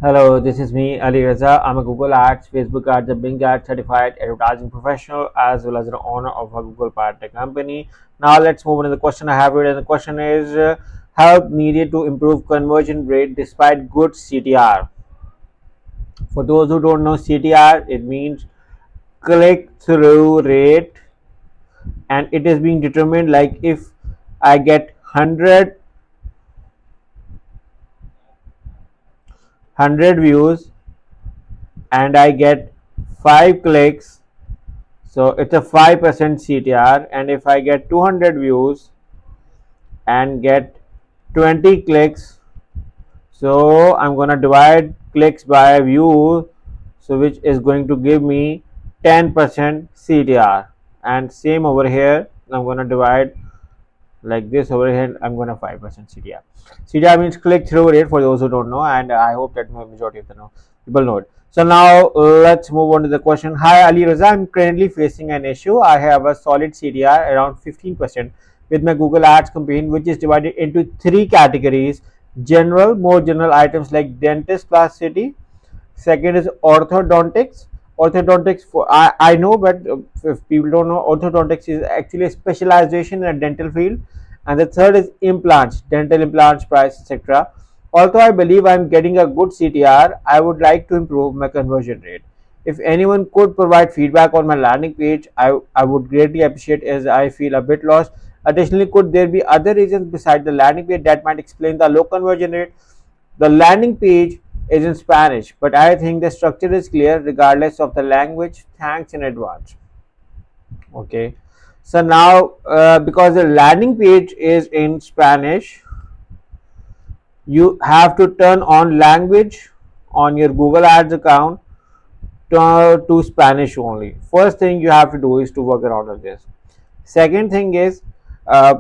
Hello, this is me, Ali Raza. I'm a Google Ads, Facebook Ads, and Bing Ads certified advertising professional as well as the owner of a Google Partner company. Now, let's move on to the question I have here. And the question is help needed to improve conversion rate despite good CTR. For those who don't know CTR, it means click through rate, and it is being determined like if I get 100 views and I get 5 clicks, so it's a 5% CTR. And if I get 200 views and get 20 clicks, so I'm gonna divide clicks by view, so which is going to give me 10% CTR. And same over here, I'm gonna divide like this over here, I'm gonna 5% CTR. CTR means click through rate for those who don't know, and I hope that majority of the people know it. So now let's move on to the question. Hi Ali Raza, I'm currently facing an issue. I have a solid CTR around 15% with my Google Ads campaign, which is divided into 3 categories: general, more general items like dentist, plasticity. Second is orthodontics. Orthodontics, for I know, but if people don't know, orthodontics is actually a specialization in a dental field. And the third is implants, dental implants, price, etc. Although I believe I'm getting a good CTR, I would like to improve my conversion rate. If anyone could provide feedback on my landing page, I would greatly appreciate, as I feel a bit lost. Additionally, could there be other reasons besides the landing page that might explain the low conversion rate? The landing page is in Spanish, but I think the structure is clear regardless of the language. Thanks in advance. Okay, so now because the landing page is in Spanish, you have to turn on language on your Google Ads account to Spanish only. First thing you have to do is to work around with this. Second thing is uh,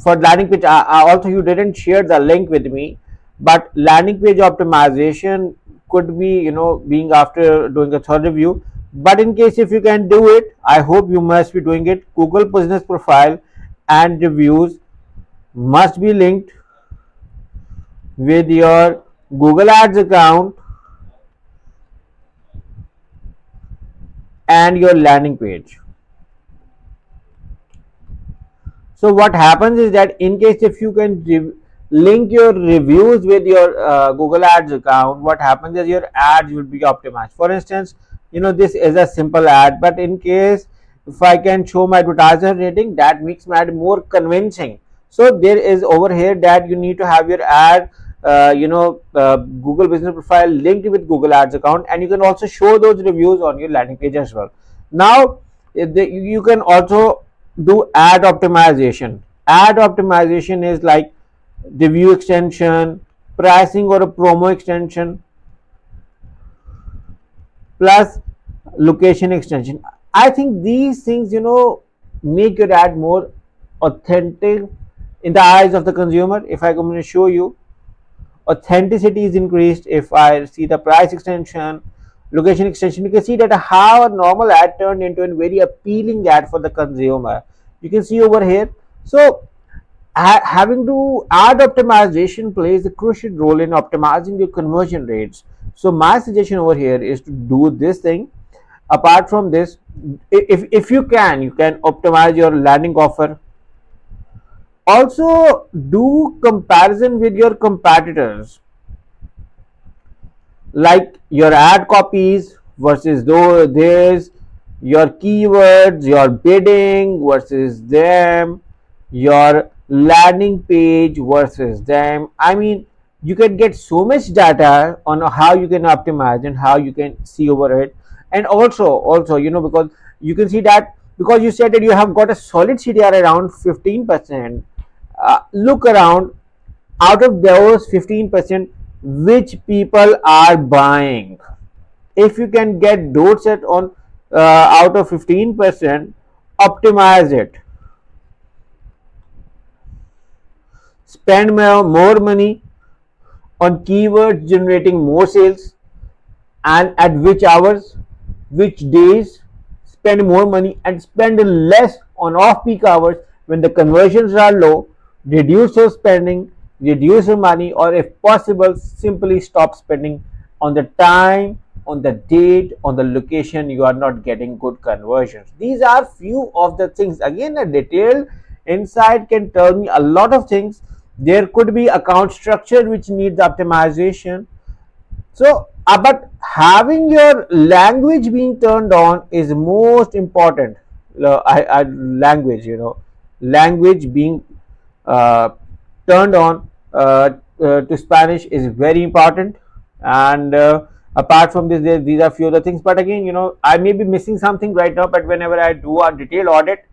for landing page, also you didn't share the link with me, but landing page optimization could be, being after doing a third review. But in case if you can do it, I hope you must be doing it. Google business profile and reviews must be linked with your Google Ads account and your landing page. So what happens is that in case if you can link your reviews with your Google Ads account, what happens is your ads will be optimized. For instance, this is a simple ad, but in case if I can show my advertiser rating, that makes my ad more convincing. So there is over here that you need to have your ad Google business profile linked with Google Ads account, and you can also show those reviews on your landing page as well. Now you can also do ad optimization. Ad optimization is like the view extension, pricing or a promo extension, plus location extension. I think these things, make your ad more authentic in the eyes of the consumer. If I'm going to show you, authenticity is increased. If I see the price extension, location extension, you can see that how a normal ad turned into a very appealing ad for the consumer. You can see over here. So having to ad optimization plays a crucial role in optimizing your conversion rates. So my suggestion over here is to do this thing. Apart from this, if you can optimize your landing offer. Also do comparison with your competitors, like your ad copies versus theirs, your keywords, your bidding versus them, your landing page versus them. I mean, you can get so much data on how you can optimize and how you can see over it. And also, because you can see that because you said that you have got a solid CTR around 15%, look around, out of those 15%, which people are buying. If you can get those set on out of 15%, optimize it. Spend more money on keywords generating more sales, and at which hours, which days. Spend more money and spend less on off peak hours when the conversions are low. Reduce your spending, reduce your money, or if possible simply stop spending on the time, on the date, on the location you are not getting good conversions. These are few of the things. Again, a detailed insight can tell me a lot of things. There could be account structure which needs optimization. So but having your language being turned on is most important. Language, language being uh, turned on to Spanish is very important. And apart from this, these are few other things. But again, I may be missing something right now. But whenever I do a detailed audit,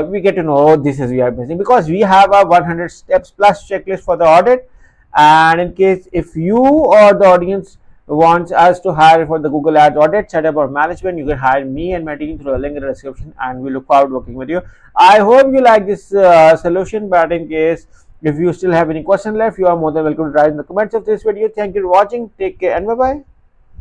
we get to know, oh, this is we are missing, because we have a 100 steps plus checklist for the audit. And in case if you or the audience wants us to hire for the Google Ads audit setup or management, you can hire me and my team through the link in the description, and we look forward to working with you. I hope you like this solution. But in case if you still have any question left, you are more than welcome to write in the comments of this video. Thank you for watching. Take care and bye bye.